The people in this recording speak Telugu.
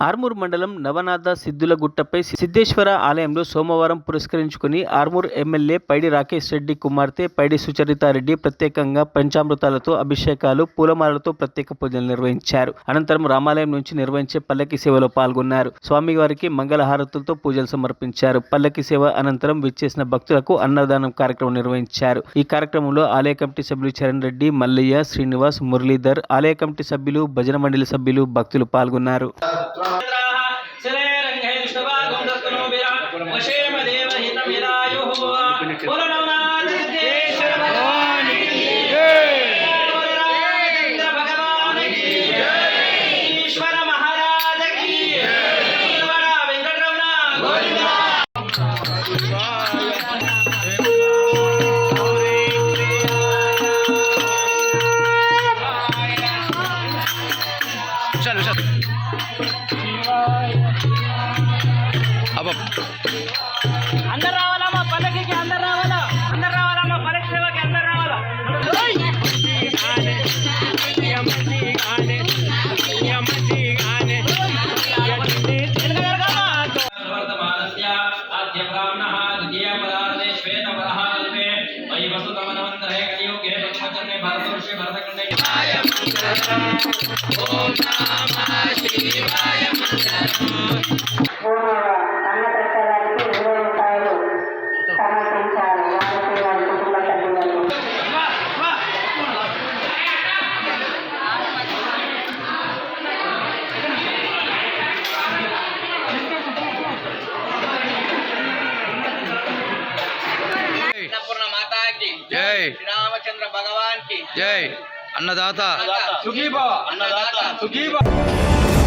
ఆర్మూర్ మండలం నవనాథ సిద్ధులగుట్టపై సిద్ధేశ్వర ఆలయంలో సోమవారం పురస్కరించుకుని ఆర్మూర్ ఎమ్మెల్యే పైడి రాకేష్ రెడ్డి కుమార్తె పైడి సుచరితారెడ్డి ప్రత్యేకంగా పంచామృతాలతో అభిషేకాలు, పూలమాలలతో ప్రత్యేక పూజలు నిర్వహించారు. అనంతరం రామాలయం నుంచి నిర్వహించే పల్లకి సేవలో పాల్గొన్నారు. స్వామివారికి మంగళహారతులతో పూజలు సమర్పించారు. పల్లకి సేవ అనంతరం విచ్చేసిన భక్తులకు అన్నదానం కార్యక్రమం నిర్వహించారు. ఈ కార్యక్రమంలో ఆలయ కమిటీ సభ్యులు చరణ్ రెడ్డి, మల్లయ్య, శ్రీనివాస్, మురళీధర్, ఆలయ కమిటీ సభ్యులు, భజన మండలి సభ్యులు, భక్తులు పాల్గొన్నారు. अंदर रावाला मा पलकी के अंदर रावाला मा पलक सेवा के अंदर रावाला जय श्री रामचंद्र भगवान की जय। अन्नदाता सुखी भव, अन्नदाता सुखी भव।